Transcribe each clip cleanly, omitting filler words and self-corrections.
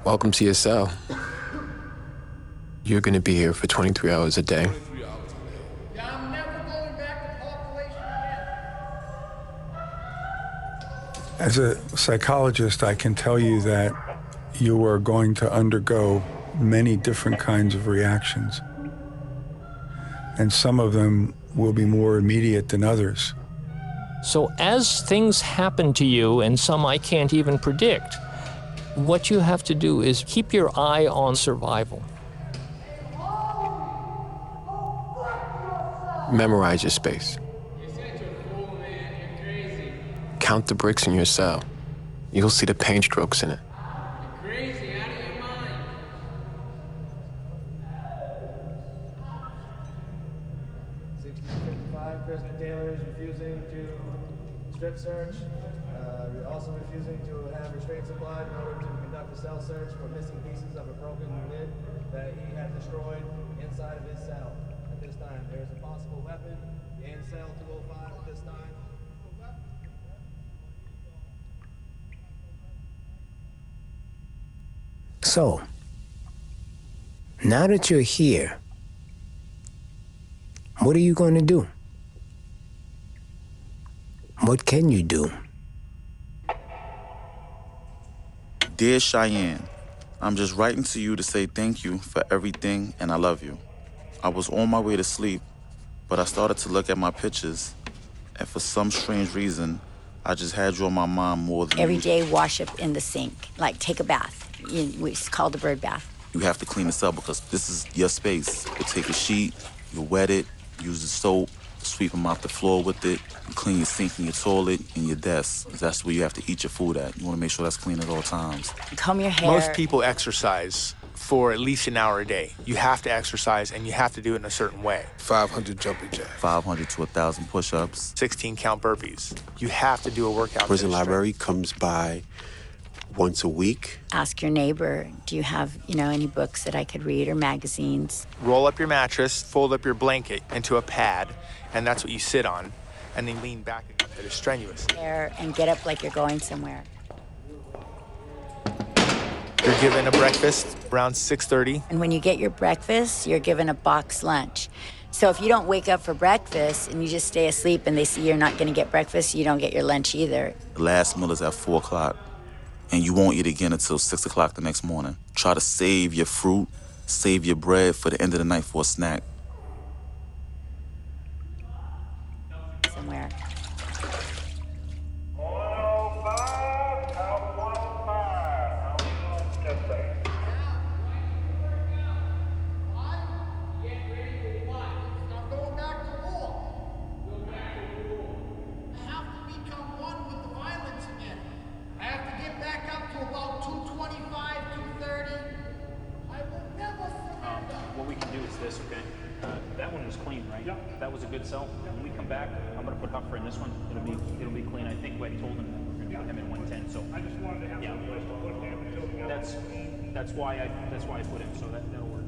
Welcome to your cell. You're gonna be here for 23 hours a day. Yeah, I'm never going back to population again. As a psychologist, I can tell you that you are going to undergo many different kinds of reactions. And some of them will be more immediate than others. So as things happen to you, and some I can't even predict, what you have to do is keep your eye on survival. Memorize your space. Count the bricks in your cell. You'll see the paint strokes in it. Crazy, out of your mind. Prisoner Deatails refusing to strip search. We're also refusing to have restraints applied in order to conduct a cell search for missing pieces of a broken lid that he had destroyed inside of his cell. At this time, there is a possible weapon in cell 205 at this time. So, now that you're here, what are you going to do? What can you do? Dear Cheyenne, I'm just writing to you to say thank you for everything and I love you. I was on my way to sleep, but I started to look at my pictures, and for some strange reason, I just had you on my mind more than Every usual. day, wash up in the sink, like take a bath. It's called a bird bath. You have to clean this up because this is your space. You take a sheet, you wet it, use the soap, sweep them off the floor with it, you clean your sink and your toilet and your desk. That's where you have to eat your food at. You want to make sure that's clean at all times. Comb your hair. Most people exercise for at least an hour a day. You have to exercise and you have to do it in a certain way. 500 jumping jacks. 500 to 1,000 push-ups. 16 count burpees. You have to do a workout. Prison to library comes by once a week. Ask your neighbor, do you have, any books that I could read or magazines? Roll up your mattress, fold up your blanket into a pad, and that's what you sit on, and then lean back again. That is strenuous. And get up like you're going somewhere. You're given a breakfast around 6:30. And when you get your breakfast, you're given a box lunch. So if you don't wake up for breakfast and you just stay asleep and they see you're not going to get breakfast, you don't get your lunch either. The last meal is at 4 o'clock, and you won't eat again until 6 o'clock the next morning. Try to save your fruit, save your bread for the end of the night for a snack. Somewhere. What we can do is this, okay? That one was clean, right? Yeah. That was a good cell. When we come back, I'm gonna put Huffer in this one. It'll be clean. I think I told him we're gonna put him in 110. So I just wanted to have a place to put him. That's why I put him. So that'll work.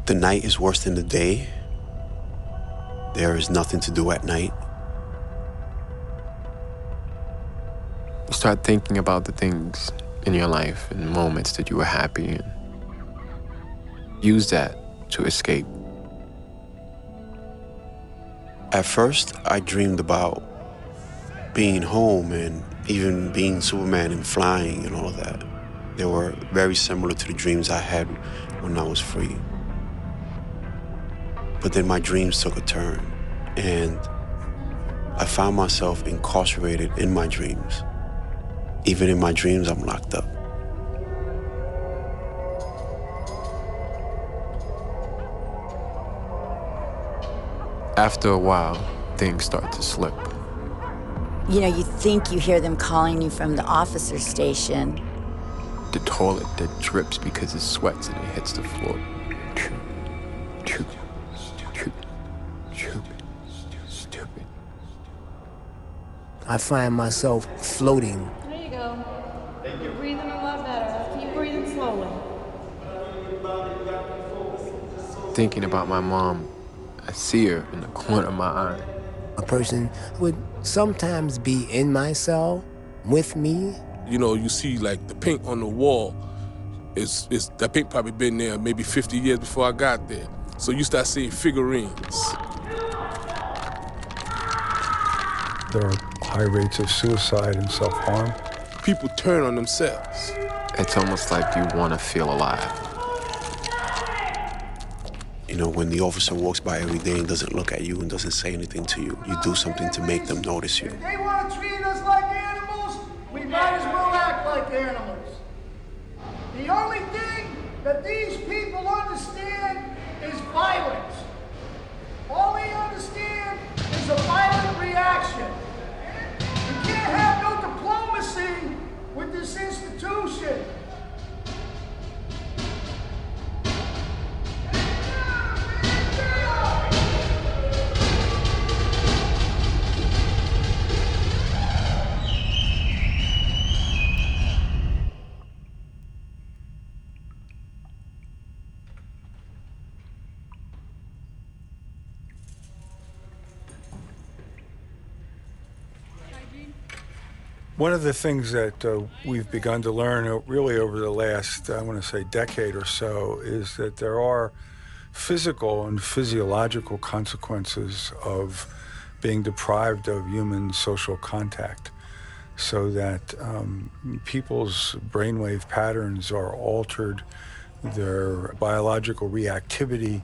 The night is worse than the day. There is nothing to do at night. You start thinking about the things in your life and moments that you were happy in. Use that to escape. At first, I dreamed about being home and even being Superman and flying and all of that. They were very similar to the dreams I had when I was free. But then my dreams took a turn, and I found myself incarcerated in my dreams. Even in my dreams, I'm locked up. After a while, things start to slip. You think you hear them calling you from the officer station. The toilet that drips because it sweats and it hits the floor. I find myself floating. There you go. You're breathing a lot better. Keep breathing slowly. Thinking about my mom, I see her in the corner of my eye. A person would sometimes be in my cell with me. You know, you see like the paint on the wall. It's that paint probably been there maybe 50 years before I got there. So you start seeing figurines. There are high rates of suicide and self-harm. People turn on themselves. It's almost like you want to feel alive. You know, when the officer walks by every day and doesn't look at you and doesn't say anything to you, you do something to make them notice you. If they want to treat us like animals, we might as well act like animals. The only thing that these people understand is violence. All they understand is a violent reaction. You can't have no diplomacy with this institution. One of the things that we've begun to learn really over the last, I want to say, decade or so, is that there are physical and physiological consequences of being deprived of human social contact, so that people's brainwave patterns are altered, their biological reactivity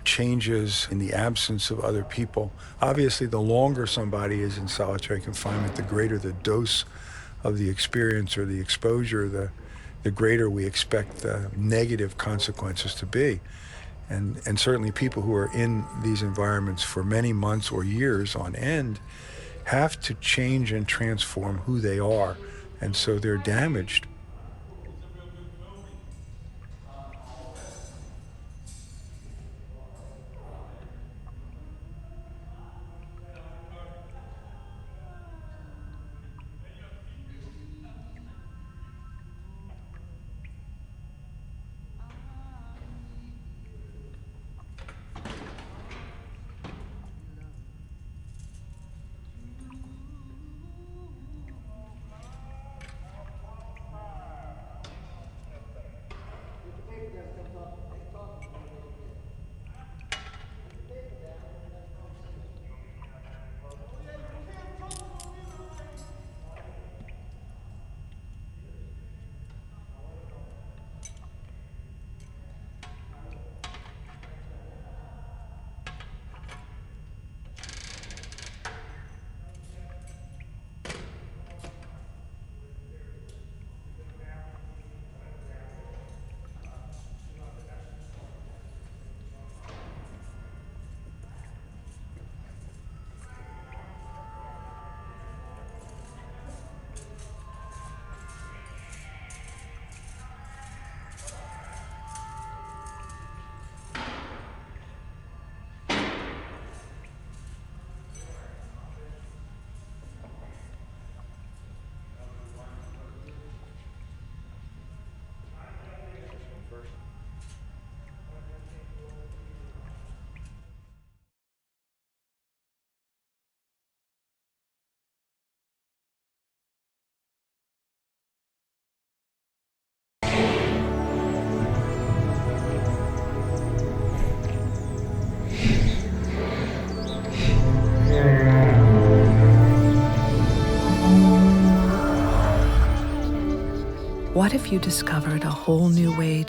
changes in the absence of other people. Obviously, the longer somebody is in solitary confinement, the greater the dose of the experience or the exposure, the greater we expect the negative consequences to be. And certainly people who are in these environments for many months or years on end have to change and transform who they are, and so they're damaged. What if you discovered a whole new way